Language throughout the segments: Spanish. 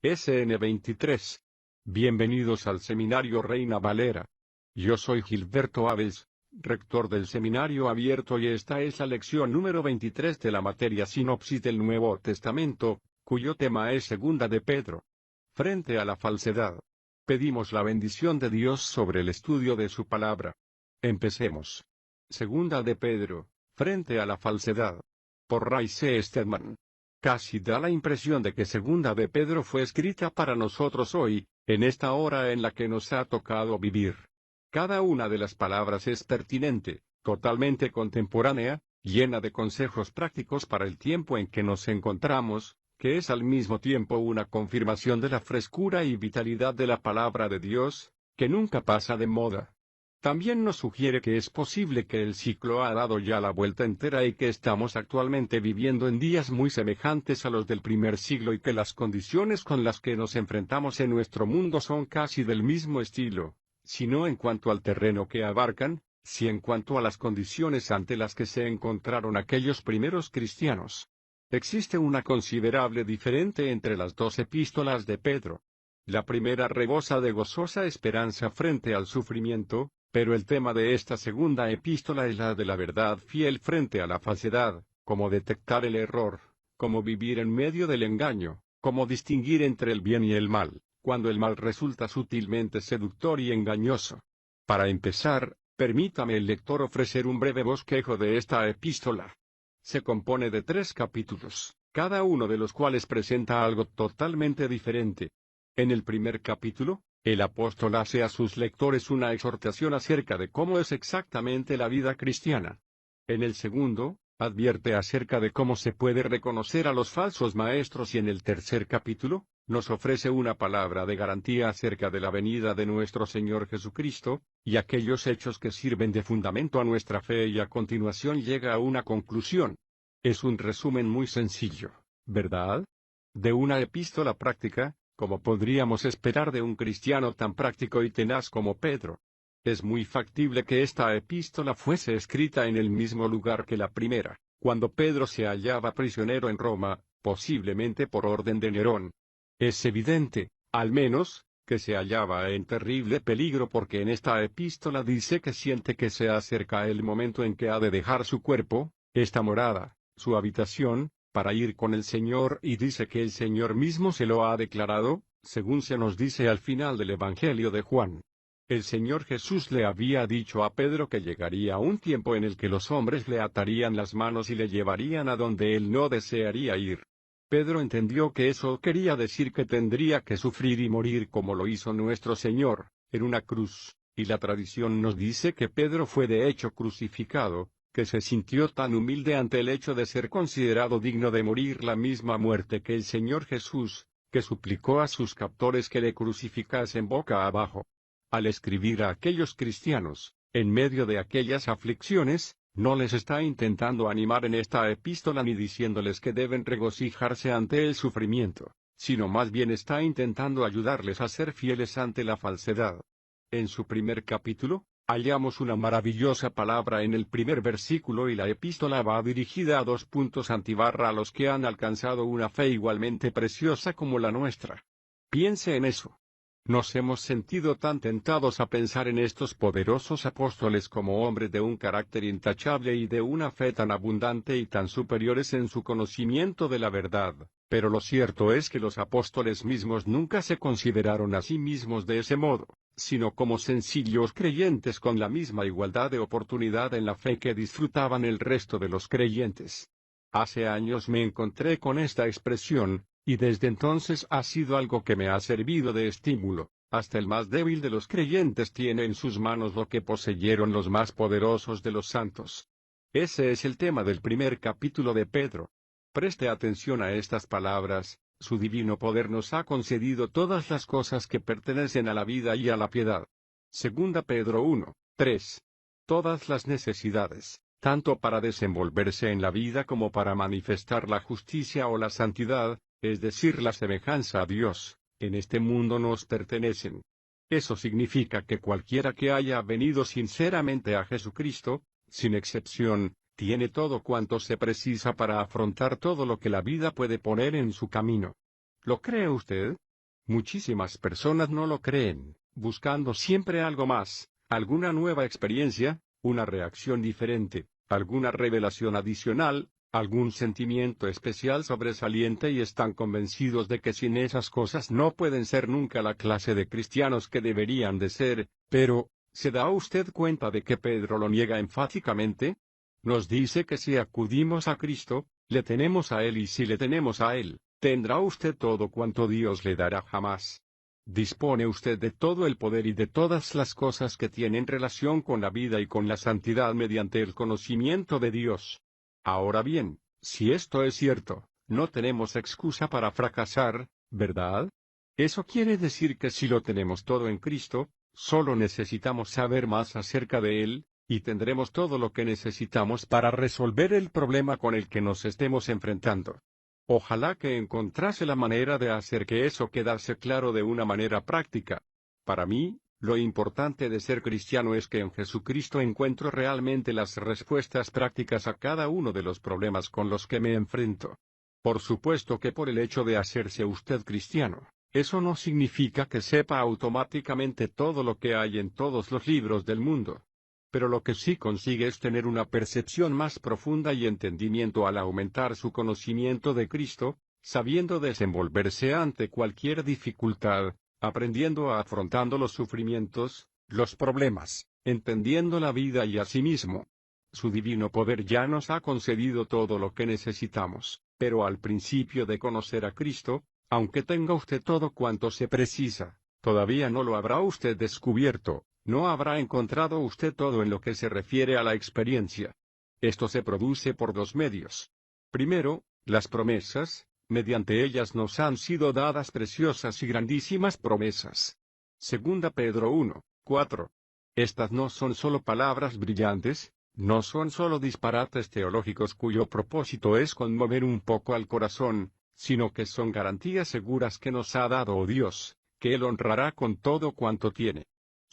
SN23. Bienvenidos al Seminario Reina Valera. Yo soy Gilberto Aves, rector del Seminario Abierto, y esta es la lección número 23 de la materia Sinopsis del Nuevo Testamento, cuyo tema es Segunda de Pedro. Frente a la falsedad. Pedimos la bendición de Dios sobre el estudio de su palabra. Empecemos. Segunda de Pedro, frente a la falsedad. Por Ray C. Stedman. Casi da la impresión de que Segunda de Pedro fue escrita para nosotros hoy, en esta hora en la que nos ha tocado vivir. Cada una de las palabras es pertinente, totalmente contemporánea, llena de consejos prácticos para el tiempo en que nos encontramos, que es al mismo tiempo una confirmación de la frescura y vitalidad de la palabra de Dios, que nunca pasa de moda. También nos sugiere que es posible que el ciclo ha dado ya la vuelta entera y que estamos actualmente viviendo en días muy semejantes a los del primer siglo y que las condiciones con las que nos enfrentamos en nuestro mundo son casi del mismo estilo, si no en cuanto al terreno que abarcan, si en cuanto a las condiciones ante las que se encontraron aquellos primeros cristianos. Existe una considerable diferencia entre las dos epístolas de Pedro. La primera rebosa de gozosa esperanza frente al sufrimiento, pero el tema de esta segunda epístola es la de la verdad fiel frente a la falsedad, cómo detectar el error, cómo vivir en medio del engaño, cómo distinguir entre el bien y el mal, cuando el mal resulta sutilmente seductor y engañoso. Para empezar, permítame el lector ofrecer un breve bosquejo de esta epístola. Se compone de 3 capítulos, cada uno de los cuales presenta algo totalmente diferente. En el primer capítulo, el apóstol hace a sus lectores una exhortación acerca de cómo es exactamente la vida cristiana. En el segundo, advierte acerca de cómo se puede reconocer a los falsos maestros, y en el tercer capítulo, nos ofrece una palabra de garantía acerca de la venida de nuestro Señor Jesucristo, y aquellos hechos que sirven de fundamento a nuestra fe, y a continuación llega a una conclusión. Es un resumen muy sencillo, ¿verdad? De una epístola práctica, como podríamos esperar de un cristiano tan práctico y tenaz como Pedro. Es muy factible que esta epístola fuese escrita en el mismo lugar que la primera, cuando Pedro se hallaba prisionero en Roma, posiblemente por orden de Nerón. Es evidente, al menos, que se hallaba en terrible peligro, porque en esta epístola dice que siente que se acerca el momento en que ha de dejar su cuerpo, esta morada, su habitación, para ir con el Señor, y dice que el Señor mismo se lo ha declarado, según se nos dice al final del Evangelio de Juan. El Señor Jesús le había dicho a Pedro que llegaría un tiempo en el que los hombres le atarían las manos y le llevarían a donde él no desearía ir. Pedro entendió que eso quería decir que tendría que sufrir y morir como lo hizo nuestro Señor, en una cruz, y la tradición nos dice que Pedro fue de hecho crucificado, que se sintió tan humilde ante el hecho de ser considerado digno de morir la misma muerte que el Señor Jesús, que suplicó a sus captores que le crucificasen boca abajo. Al escribir a aquellos cristianos, en medio de aquellas aflicciones, no les está intentando animar en esta epístola ni diciéndoles que deben regocijarse ante el sufrimiento, sino más bien está intentando ayudarles a ser fieles ante la falsedad. En su primer capítulo, hallamos una maravillosa palabra en el primer versículo, y la epístola va dirigida a 2 puntos antibarra a los que han alcanzado una fe igualmente preciosa como la nuestra. Piense en eso. Nos hemos sentido tan tentados a pensar en estos poderosos apóstoles como hombres de un carácter intachable y de una fe tan abundante y tan superiores en su conocimiento de la verdad, pero lo cierto es que los apóstoles mismos nunca se consideraron a sí mismos de ese modo, sino como sencillos creyentes con la misma igualdad de oportunidad en la fe que disfrutaban el resto de los creyentes. Hace años me encontré con esta expresión, y desde entonces ha sido algo que me ha servido de estímulo. Hasta el más débil de los creyentes tiene en sus manos lo que poseyeron los más poderosos de los santos. Ese es el tema del primer capítulo de Pedro. Preste atención a estas palabras: su divino poder nos ha concedido todas las cosas que pertenecen a la vida y a la piedad. Segunda Pedro 1:3. Todas las necesidades, tanto para desenvolverse en la vida como para manifestar la justicia o la santidad, es decir, la semejanza a Dios, en este mundo nos pertenecen. Eso significa que cualquiera que haya venido sinceramente a Jesucristo, sin excepción, tiene todo cuanto se precisa para afrontar todo lo que la vida puede poner en su camino. ¿Lo cree usted? Muchísimas personas no lo creen, buscando siempre algo más, alguna nueva experiencia, una reacción diferente, alguna revelación adicional, algún sentimiento especial sobresaliente y están convencidos de que sin esas cosas no pueden ser nunca la clase de cristianos que deberían de ser, pero, ¿se da usted cuenta de que Pedro lo niega enfáticamente? Nos dice que si acudimos a Cristo, le tenemos a Él y si le tenemos a Él, tendrá usted todo cuanto Dios le dará jamás. Dispone usted de todo el poder y de todas las cosas que tienen relación con la vida y con la santidad mediante el conocimiento de Dios. Ahora bien, si esto es cierto, no tenemos excusa para fracasar, ¿verdad? Eso quiere decir que si lo tenemos todo en Cristo, solo necesitamos saber más acerca de Él, y tendremos todo lo que necesitamos para resolver el problema con el que nos estemos enfrentando. Ojalá que encontrase la manera de hacer que eso quedase claro de una manera práctica. Para mí, lo importante de ser cristiano es que en Jesucristo encuentro realmente las respuestas prácticas a cada uno de los problemas con los que me enfrento. Por supuesto que por el hecho de hacerse usted cristiano, eso no significa que sepa automáticamente todo lo que hay en todos los libros del mundo. Pero lo que sí consigue es tener una percepción más profunda y entendimiento al aumentar su conocimiento de Cristo, sabiendo desenvolverse ante cualquier dificultad, aprendiendo a afrontando los sufrimientos, los problemas, entendiendo la vida y a sí mismo. Su divino poder ya nos ha concedido todo lo que necesitamos, pero al principio de conocer a Cristo, aunque tenga usted todo cuanto se precisa, todavía no lo habrá usted descubierto. No habrá encontrado usted todo en lo que se refiere a la experiencia. Esto se produce por dos medios. Primero, las promesas, mediante ellas nos han sido dadas preciosas y grandísimas promesas. Segunda Pedro 1:4. Estas no son solo palabras brillantes, no son solo disparates teológicos cuyo propósito es conmover un poco al corazón, sino que son garantías seguras que nos ha dado Dios, que Él honrará con todo cuanto tiene.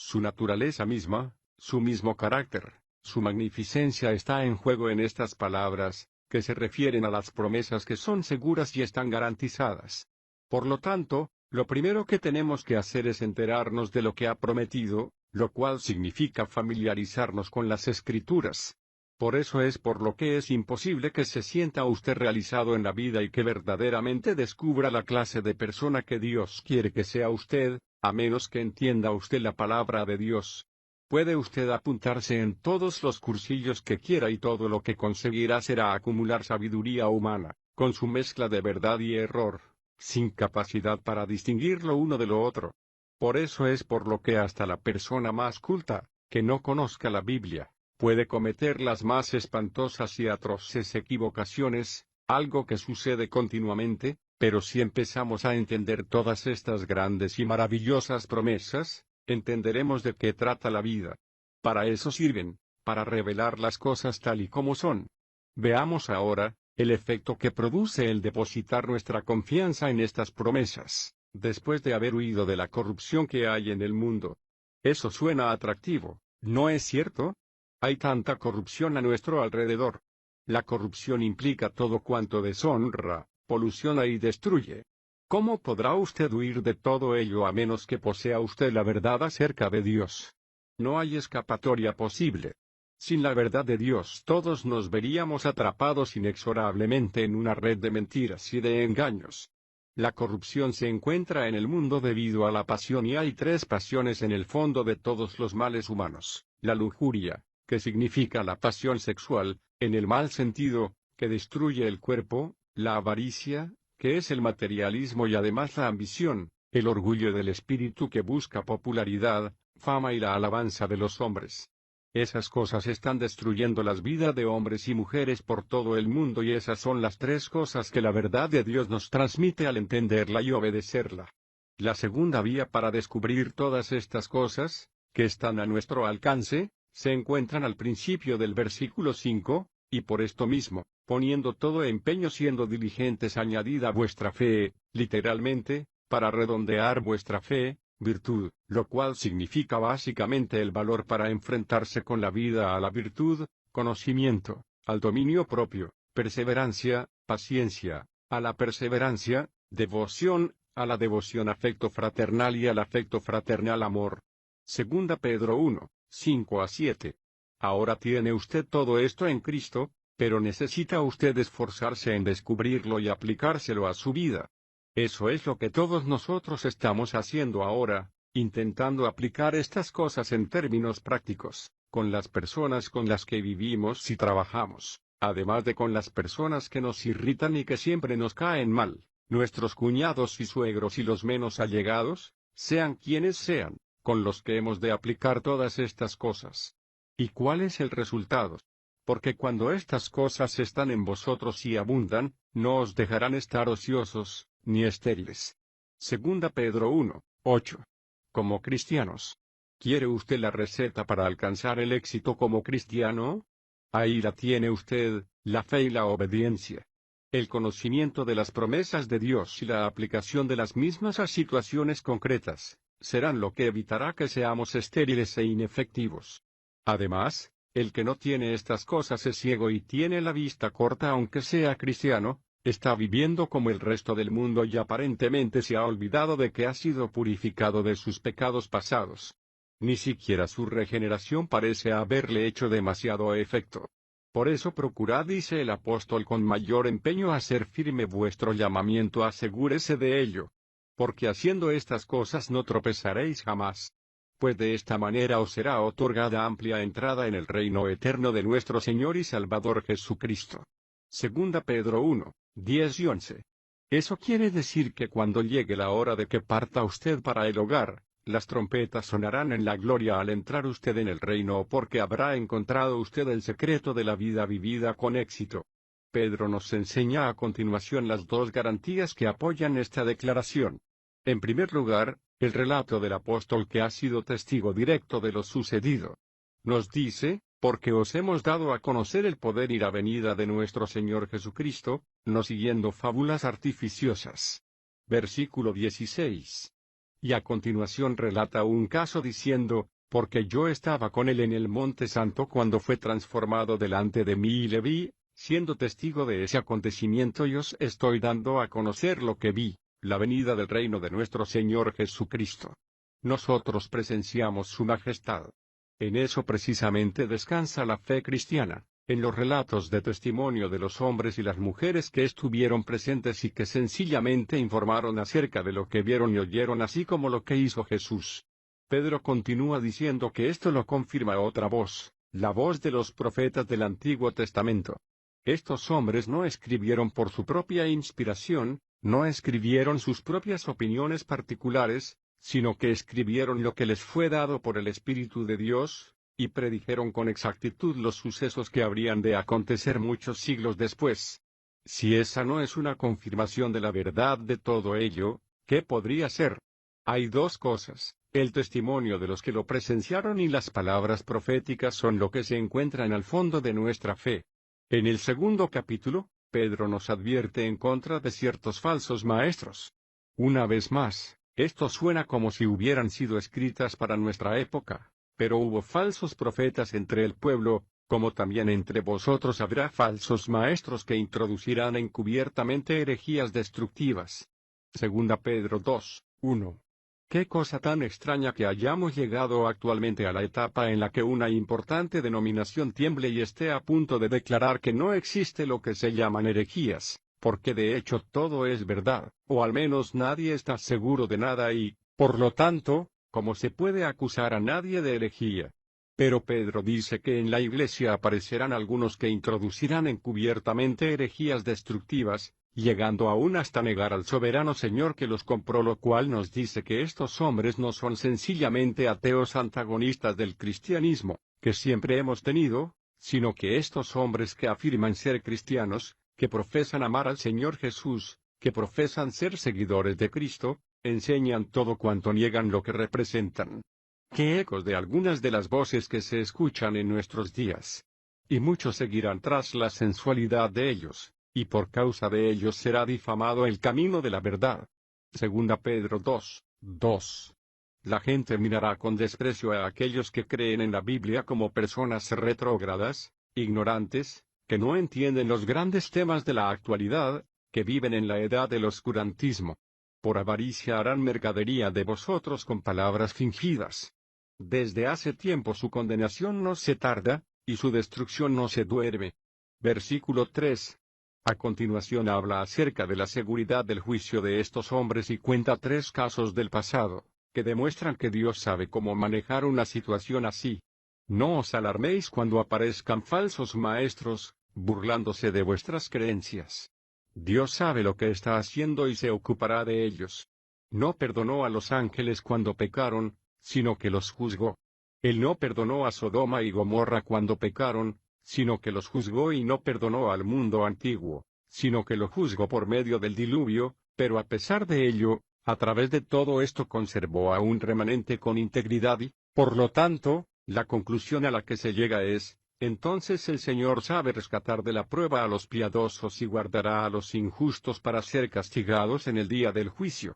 Su naturaleza misma, su mismo carácter, su magnificencia está en juego en estas palabras, que se refieren a las promesas que son seguras y están garantizadas. Por lo tanto, lo primero que tenemos que hacer es enterarnos de lo que ha prometido, lo cual significa familiarizarnos con las Escrituras. Por eso es por lo que es imposible que se sienta usted realizado en la vida y que verdaderamente descubra la clase de persona que Dios quiere que sea usted, a menos que entienda usted la palabra de Dios. Puede usted apuntarse en todos los cursillos que quiera y todo lo que conseguirá será acumular sabiduría humana, con su mezcla de verdad y error, sin capacidad para distinguir lo uno de lo otro. Por eso es por lo que hasta la persona más culta, que no conozca la Biblia, puede cometer las más espantosas y atroces equivocaciones, algo que sucede continuamente. Pero si empezamos a entender todas estas grandes y maravillosas promesas, entenderemos de qué trata la vida. Para eso sirven, para revelar las cosas tal y como son. Veamos ahora, el efecto que produce el depositar nuestra confianza en estas promesas, después de haber huido de la corrupción que hay en el mundo. Eso suena atractivo, ¿no es cierto? Hay tanta corrupción a nuestro alrededor. La corrupción implica todo cuanto deshonra, poluciona y destruye. ¿Cómo podrá usted huir de todo ello a menos que posea usted la verdad acerca de Dios? No hay escapatoria posible. Sin la verdad de Dios todos nos veríamos atrapados inexorablemente en una red de mentiras y de engaños. La corrupción se encuentra en el mundo debido a la pasión y hay tres pasiones en el fondo de todos los males humanos. La lujuria, que significa la pasión sexual, en el mal sentido, que destruye el cuerpo, la avaricia, que es el materialismo y además la ambición, el orgullo del espíritu que busca popularidad, fama y la alabanza de los hombres. Esas cosas están destruyendo las vidas de hombres y mujeres por todo el mundo y esas son las tres cosas que la verdad de Dios nos transmite al entenderla y obedecerla. La segunda vía para descubrir todas estas cosas, que están a nuestro alcance, se encuentran al principio del versículo 5, y por esto mismo, poniendo todo empeño siendo diligentes añadida vuestra fe, literalmente, para redondear vuestra fe, virtud, lo cual significa básicamente el valor para enfrentarse con la vida a la virtud, conocimiento, al dominio propio, perseverancia, paciencia, a la perseverancia, devoción, a la devoción afecto fraternal y al afecto fraternal amor. Segunda Pedro 1, 5-7. Ahora tiene usted todo esto en Cristo, pero necesita usted esforzarse en descubrirlo y aplicárselo a su vida. Eso es lo que todos nosotros estamos haciendo ahora, intentando aplicar estas cosas en términos prácticos, con las personas con las que vivimos y trabajamos, además de con las personas que nos irritan y que siempre nos caen mal, nuestros cuñados y suegros y los menos allegados, sean quienes sean, con los que hemos de aplicar todas estas cosas. ¿Y cuál es el resultado? Porque cuando estas cosas están en vosotros y abundan, no os dejarán estar ociosos, ni estériles. Segunda Pedro 1, 8. Como cristianos. ¿Quiere usted la receta para alcanzar el éxito como cristiano? Ahí la tiene usted, la fe y la obediencia. El conocimiento de las promesas de Dios y la aplicación de las mismas a situaciones concretas, serán lo que evitará que seamos estériles e inefectivos. Además, el que no tiene estas cosas es ciego y tiene la vista corta aunque sea cristiano, está viviendo como el resto del mundo y aparentemente se ha olvidado de que ha sido purificado de sus pecados pasados. Ni siquiera su regeneración parece haberle hecho demasiado efecto. Por eso procurad, dice el apóstol con mayor empeño, hacer firme vuestro llamamiento, asegúrese de ello. Porque haciendo estas cosas no tropezaréis jamás. Pues de esta manera os será otorgada amplia entrada en el reino eterno de nuestro Señor y Salvador Jesucristo. Segunda Pedro 1, 10 y 11. Eso quiere decir que cuando llegue la hora de que parta usted para el hogar, las trompetas sonarán en la gloria al entrar usted en el reino, porque habrá encontrado usted el secreto de la vida vivida con éxito. Pedro nos enseña a continuación las dos garantías que apoyan esta declaración. En primer lugar, el relato del apóstol que ha sido testigo directo de lo sucedido. Nos dice, porque os hemos dado a conocer el poder y la venida de nuestro Señor Jesucristo, no siguiendo fábulas artificiosas. Versículo 16. Y a continuación relata un caso diciendo, porque yo estaba con él en el Monte Santo cuando fue transformado delante de mí y le vi, siendo testigo de ese acontecimiento, y os estoy dando a conocer lo que vi, la venida del reino de nuestro Señor Jesucristo. Nosotros presenciamos su majestad. En eso precisamente descansa la fe cristiana, en los relatos de testimonio de los hombres y las mujeres que estuvieron presentes y que sencillamente informaron acerca de lo que vieron y oyeron, así como lo que hizo Jesús. Pedro continúa diciendo que esto lo confirma otra voz, la voz de los profetas del Antiguo Testamento. Estos hombres no escribieron por su propia inspiración, no escribieron sus propias opiniones particulares, sino que escribieron lo que les fue dado por el Espíritu de Dios, y predijeron con exactitud los sucesos que habrían de acontecer muchos siglos después. Si esa no es una confirmación de la verdad de todo ello, ¿qué podría ser? Hay dos cosas: el testimonio de los que lo presenciaron y las palabras proféticas son lo que se encuentran al fondo de nuestra fe. En el segundo capítulo, Pedro nos advierte en contra de ciertos falsos maestros. Una vez más, esto suena como si hubieran sido escritas para nuestra época, pero hubo falsos profetas entre el pueblo, como también entre vosotros habrá falsos maestros que introducirán encubiertamente herejías destructivas. Segunda Pedro 2, 1. Qué cosa tan extraña que hayamos llegado actualmente a la etapa en la que una importante denominación tiemble y esté a punto de declarar que no existe lo que se llaman herejías, porque de hecho todo es verdad, o al menos nadie está seguro de nada y, por lo tanto, ¿cómo se puede acusar a nadie de herejía? Pero Pedro dice que en la Iglesia aparecerán algunos que introducirán encubiertamente herejías destructivas, llegando aún hasta negar al soberano Señor que los compró, lo cual nos dice que estos hombres no son sencillamente ateos antagonistas del cristianismo, que siempre hemos tenido, sino que estos hombres que afirman ser cristianos, que profesan amar al Señor Jesús, que profesan ser seguidores de Cristo, enseñan todo cuanto niegan lo que representan. ¡Qué ecos de algunas de las voces que se escuchan en nuestros días! Y muchos seguirán tras la sensualidad de ellos, y por causa de ellos será difamado el camino de la verdad. Segunda Pedro 2, 2. La gente mirará con desprecio a aquellos que creen en la Biblia como personas retrógradas, ignorantes, que no entienden los grandes temas de la actualidad, que viven en la edad del oscurantismo. Por avaricia harán mercadería de vosotros con palabras fingidas. Desde hace tiempo su condenación no se tarda, y su destrucción no se duerme. Versículo 3. A continuación habla acerca de la seguridad del juicio de estos hombres y cuenta 3 casos del pasado, que demuestran que Dios sabe cómo manejar una situación así. No os alarméis cuando aparezcan falsos maestros, burlándose de vuestras creencias. Dios sabe lo que está haciendo y se ocupará de ellos. No perdonó a los ángeles cuando pecaron, sino que los juzgó. Él no perdonó a Sodoma y Gomorra cuando pecaron, sino que los juzgó, y no perdonó al mundo antiguo, sino que lo juzgó por medio del diluvio, pero a pesar de ello, a través de todo esto conservó a un remanente con integridad y, por lo tanto, la conclusión a la que se llega es: entonces el Señor sabe rescatar de la prueba a los piadosos y guardará a los injustos para ser castigados en el día del juicio.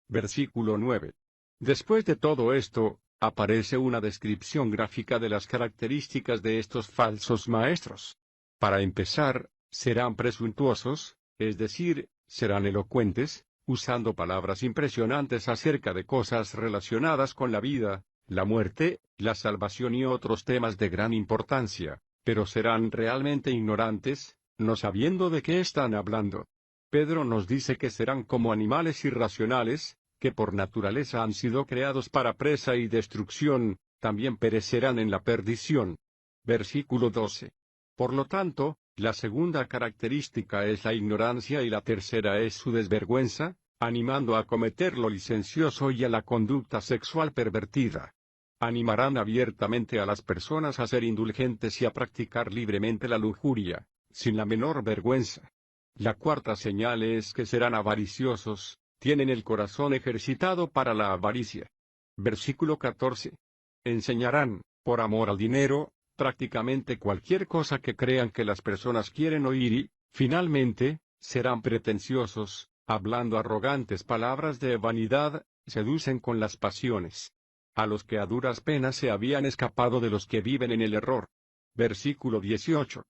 Versículo 9. Después de todo esto, aparece una descripción gráfica de las características de estos falsos maestros. Para empezar, serán presuntuosos, es decir, serán elocuentes, usando palabras impresionantes acerca de cosas relacionadas con la vida, la muerte, la salvación y otros temas de gran importancia, pero serán realmente ignorantes, no sabiendo de qué están hablando. Pedro nos dice que serán como animales irracionales, que por naturaleza han sido creados para presa y destrucción, también perecerán en la perdición. Versículo 12. Por lo tanto, la segunda característica es la ignorancia y la tercera es su desvergüenza, animando a cometer lo licencioso y a la conducta sexual pervertida. Animarán abiertamente a las personas a ser indulgentes y a practicar libremente la lujuria, sin la menor vergüenza. La cuarta señal es que serán avariciosos, tienen el corazón ejercitado para la avaricia. Versículo 14. Enseñarán, por amor al dinero, prácticamente cualquier cosa que crean que las personas quieren oír y, finalmente, serán pretenciosos, hablando arrogantes palabras de vanidad, seducen con las pasiones a los que a duras penas se habían escapado de los que viven en el error. Versículo 18.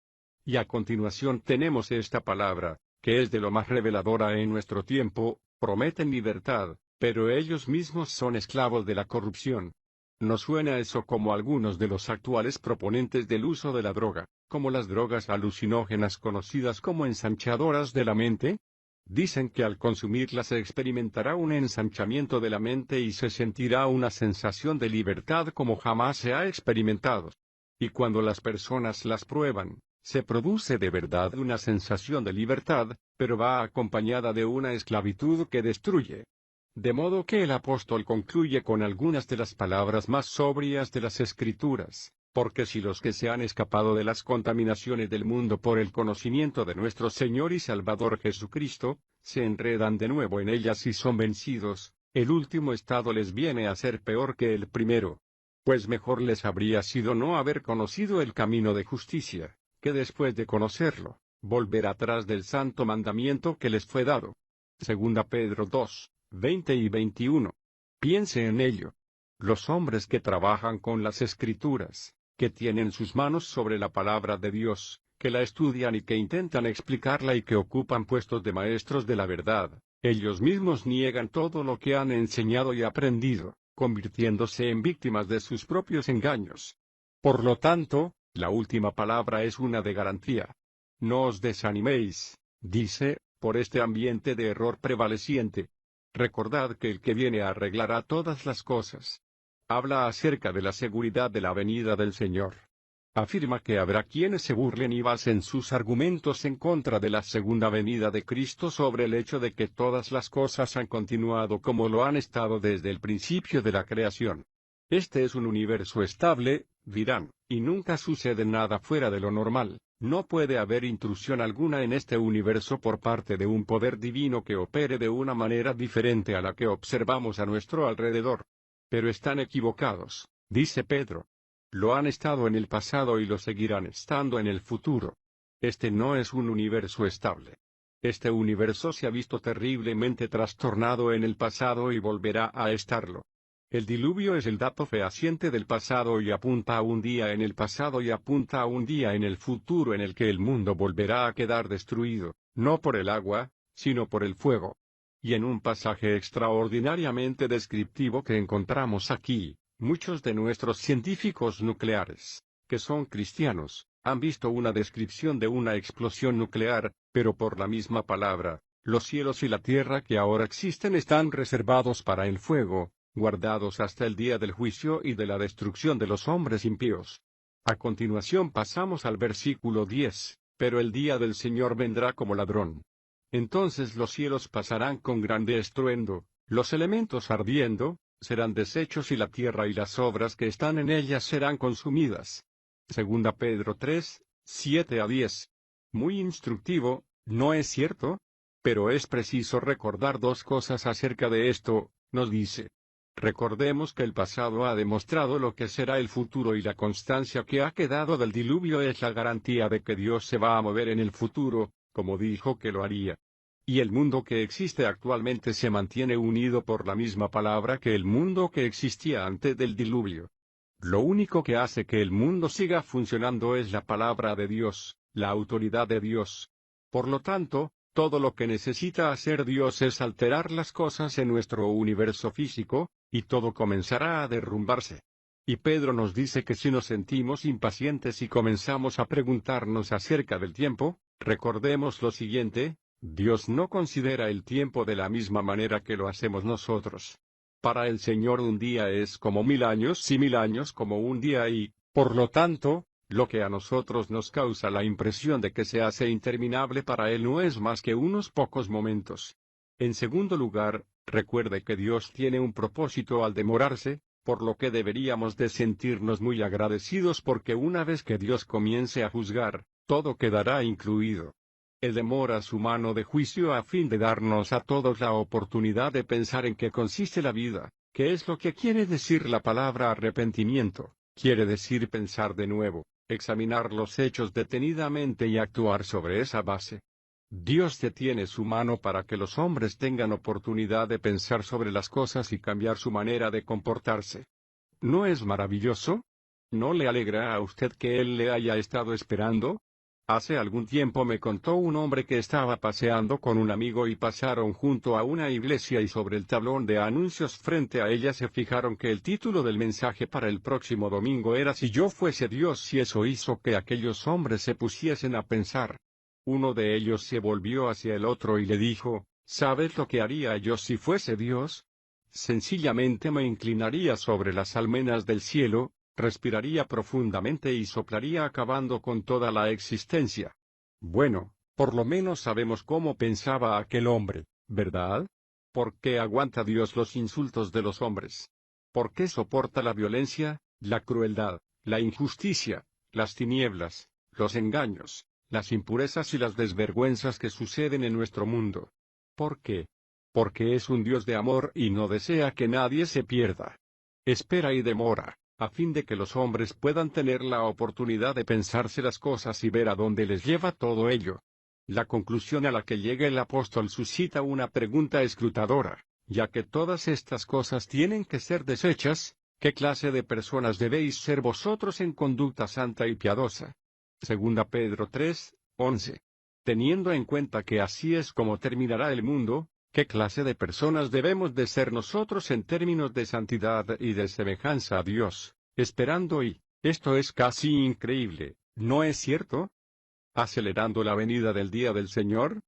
Y a continuación tenemos esta palabra, que es de lo más reveladora en nuestro tiempo: prometen libertad, pero ellos mismos son esclavos de la corrupción. ¿No suena eso como algunos de los actuales proponentes del uso de la droga, como las drogas alucinógenas conocidas como ensanchadoras de la mente? Dicen que al consumirlas se experimentará un ensanchamiento de la mente y se sentirá una sensación de libertad como jamás se ha experimentado. Y cuando las personas las prueban, se produce de verdad una sensación de libertad, pero va acompañada de una esclavitud que destruye. De modo que el apóstol concluye con algunas de las palabras más sobrias de las Escrituras: porque si los que se han escapado de las contaminaciones del mundo por el conocimiento de nuestro Señor y Salvador Jesucristo, se enredan de nuevo en ellas y son vencidos, el último estado les viene a ser peor que el primero. Pues mejor les habría sido no haber conocido el camino de justicia, que después de conocerlo, volver atrás del santo mandamiento que les fue dado. Segunda Pedro 2, 20 y 21. Piense en ello. Los hombres que trabajan con las Escrituras, que tienen sus manos sobre la palabra de Dios, que la estudian y que intentan explicarla y que ocupan puestos de maestros de la verdad, ellos mismos niegan todo lo que han enseñado y aprendido, convirtiéndose en víctimas de sus propios engaños. Por lo tanto, la última palabra es una de garantía. No os desaniméis, dice, por este ambiente de error prevaleciente. Recordad que el que viene arreglará todas las cosas. Habla acerca de la seguridad de la venida del Señor. Afirma que habrá quienes se burlen y basen sus argumentos en contra de la segunda venida de Cristo sobre el hecho de que todas las cosas han continuado como lo han estado desde el principio de la creación. Este es un universo estable, dirán, y nunca sucede nada fuera de lo normal. No puede haber intrusión alguna en este universo por parte de un poder divino que opere de una manera diferente a la que observamos a nuestro alrededor. Pero están equivocados, dice Pedro. Lo han estado en el pasado y lo seguirán estando en el futuro. Este no es un universo estable. Este universo se ha visto terriblemente trastornado en el pasado y volverá a estarlo. El diluvio es el dato fehaciente del pasado y apunta a un día en el pasado y apunta a un día en el futuro en el que el mundo volverá a quedar destruido, no por el agua, sino por el fuego. y en un pasaje extraordinariamente descriptivo que encontramos aquí, muchos de nuestros científicos nucleares, que son cristianos, han visto una descripción de una explosión nuclear, pero por la misma palabra, los cielos y la tierra que ahora existen están reservados para el fuego, guardados hasta el día del juicio y de la destrucción de los hombres impíos. A continuación pasamos al versículo 10, pero el día del Señor vendrá como ladrón. Entonces los cielos pasarán con grande estruendo, los elementos ardiendo, serán deshechos y la tierra y las obras que están en ellas serán consumidas. Segunda Pedro 3, 7-10. Muy instructivo, ¿no es cierto? Pero es preciso recordar dos cosas acerca de esto, nos dice. Recordemos que el pasado ha demostrado lo que será el futuro y la constancia que ha quedado del diluvio es la garantía de que Dios se va a mover en el futuro, como dijo que lo haría. Y el mundo que existe actualmente se mantiene unido por la misma palabra que el mundo que existía antes del diluvio. Lo único que hace que el mundo siga funcionando es la palabra de Dios, la autoridad de Dios. Por lo tanto, todo lo que necesita hacer Dios es alterar las cosas en nuestro universo físico, y todo comenzará a derrumbarse. Y Pedro nos dice que si nos sentimos impacientes y comenzamos a preguntarnos acerca del tiempo, recordemos lo siguiente: Dios no considera el tiempo de la misma manera que lo hacemos nosotros. Para el Señor un día es como 1000 años y 1000 años como un día y, por lo tanto, lo que a nosotros nos causa la impresión de que se hace interminable para Él no es más que unos pocos momentos. En segundo lugar, recuerde que Dios tiene un propósito al demorarse, por lo que deberíamos de sentirnos muy agradecidos porque una vez que Dios comience a juzgar, todo quedará incluido. Él demora su mano de juicio a fin de darnos a todos la oportunidad de pensar en qué consiste la vida, qué es lo que quiere decir la palabra arrepentimiento, quiere decir pensar de nuevo, examinar los hechos detenidamente y actuar sobre esa base. Dios detiene su mano para que los hombres tengan oportunidad de pensar sobre las cosas y cambiar su manera de comportarse. ¿No es maravilloso? ¿No le alegra a usted que Él le haya estado esperando? Hace algún tiempo me contó un hombre que estaba paseando con un amigo y pasaron junto a una iglesia y sobre el tablón de anuncios frente a ella se fijaron que el título del mensaje para el próximo domingo era Si yo fuese Dios, y eso hizo que aquellos hombres se pusiesen a pensar. Uno de ellos se volvió hacia el otro y le dijo: ¿Sabes lo que haría yo si fuese Dios? Sencillamente me inclinaría sobre las almenas del cielo, respiraría profundamente y soplaría acabando con toda la existencia. Bueno, por lo menos sabemos cómo pensaba aquel hombre, ¿verdad? ¿Por qué aguanta Dios los insultos de los hombres? ¿Por qué soporta la violencia, la crueldad, la injusticia, las tinieblas, los engaños, las impurezas y las desvergüenzas que suceden en nuestro mundo? ¿Por qué? Porque es un Dios de amor y no desea que nadie se pierda. Espera y demora, a fin de que los hombres puedan tener la oportunidad de pensarse las cosas y ver a dónde les lleva todo ello. La conclusión a la que llega el apóstol suscita una pregunta escrutadora: ya que todas estas cosas tienen que ser deshechas, ¿qué clase de personas debéis ser vosotros en conducta santa y piadosa? Segunda Pedro 3, 11. Teniendo en cuenta que así es como terminará el mundo, ¿qué clase de personas debemos de ser nosotros en términos de santidad y de semejanza a Dios, esperando esto es casi increíble, ¿no es cierto? ¿Acelerando la venida del día del Señor?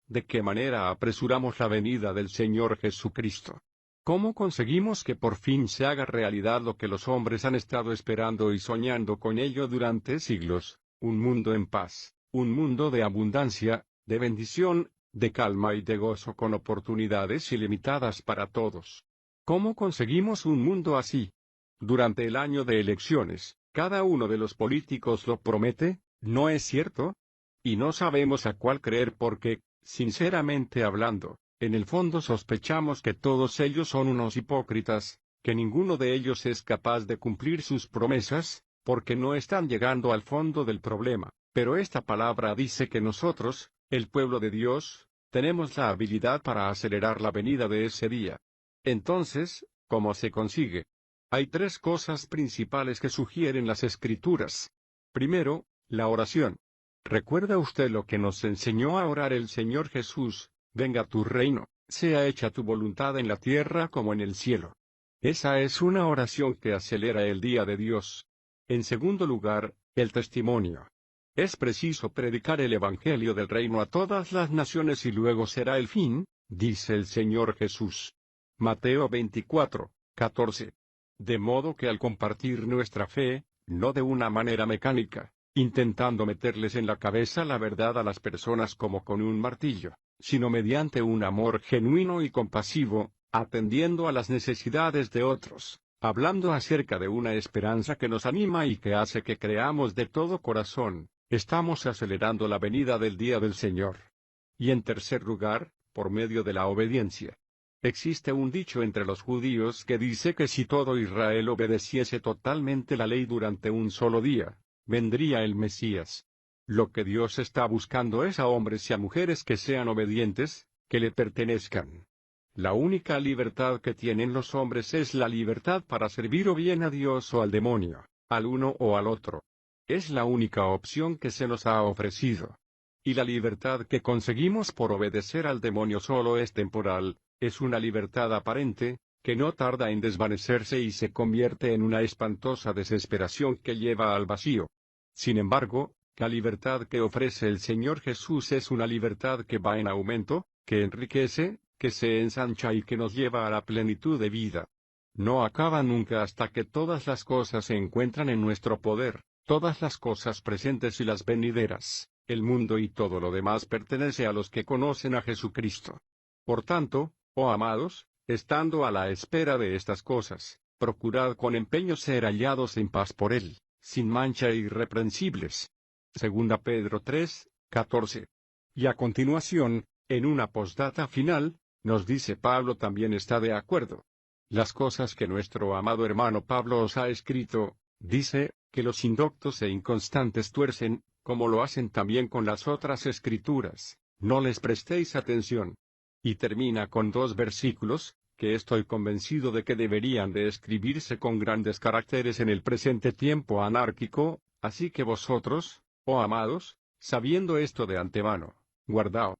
¿De qué manera apresuramos la venida del Señor Jesucristo? ¿Cómo conseguimos que por fin se haga realidad lo que los hombres han estado esperando y soñando con ello durante siglos? Un mundo en paz, un mundo de abundancia, de bendición, de calma y de gozo con oportunidades ilimitadas para todos. ¿Cómo conseguimos un mundo así? Durante el año de elecciones, cada uno de los políticos lo promete, ¿no es cierto? Y no sabemos a cuál creer porque, sinceramente hablando, en el fondo sospechamos que todos ellos son unos hipócritas, que ninguno de ellos es capaz de cumplir sus promesas, porque no están llegando al fondo del problema. Pero esta palabra dice que nosotros, el pueblo de Dios, tenemos la habilidad para acelerar la venida de ese día. Entonces, ¿cómo se consigue? Hay tres cosas principales que sugieren las Escrituras. Primero, la oración. ¿Recuerda usted lo que nos enseñó a orar el Señor Jesús? Venga tu reino. sea hecha tu voluntad en la tierra como en el cielo. Esa es una oración que acelera el día de Dios. En segundo lugar, el testimonio. Es preciso predicar el Evangelio del reino a todas las naciones y luego será el fin, dice el Señor Jesús. Mateo 24:14. De modo que al compartir nuestra fe, no de una manera mecánica, intentando meterles en la cabeza la verdad a las personas como con un martillo, sino mediante un amor genuino y compasivo, atendiendo a las necesidades de otros, hablando acerca de una esperanza que nos anima y que hace que creamos de todo corazón, estamos acelerando la venida del día del Señor. Y en tercer lugar, por medio de la obediencia. Existe un dicho entre los judíos que dice que si todo Israel obedeciese totalmente la ley durante un solo día, vendría el Mesías. Lo que Dios está buscando es a hombres y a mujeres que sean obedientes, que le pertenezcan. La única libertad que tienen los hombres es la libertad para servir o bien a Dios o al demonio, al uno o al otro. Es la única opción que se nos ha ofrecido. Y la libertad que conseguimos por obedecer al demonio solo es temporal, es una libertad aparente, que no tarda en desvanecerse y se convierte en una espantosa desesperación que lleva al vacío. Sin embargo, la libertad que ofrece el Señor Jesús es una libertad que va en aumento, que enriquece, que se ensancha y que nos lleva a la plenitud de vida. No acaba nunca hasta que todas las cosas se encuentran en nuestro poder, todas las cosas presentes y las venideras, el mundo y todo lo demás pertenece a los que conocen a Jesucristo. Por tanto, oh amados, estando a la espera de estas cosas, procurad con empeño ser hallados en paz por Él, sin mancha e irreprensibles. Segunda Pedro 3:14. Y a continuación, en una postdata final, nos dice Pablo también está de acuerdo. Las cosas que nuestro amado hermano Pablo os ha escrito, dice, que los indoctos e inconstantes tuercen, como lo hacen también con las otras escrituras, no les prestéis atención. Y termina con 2 versículos, que estoy convencido de que deberían de escribirse con grandes caracteres en el presente tiempo anárquico, así que vosotros, oh amados, sabiendo esto de antemano, guardaos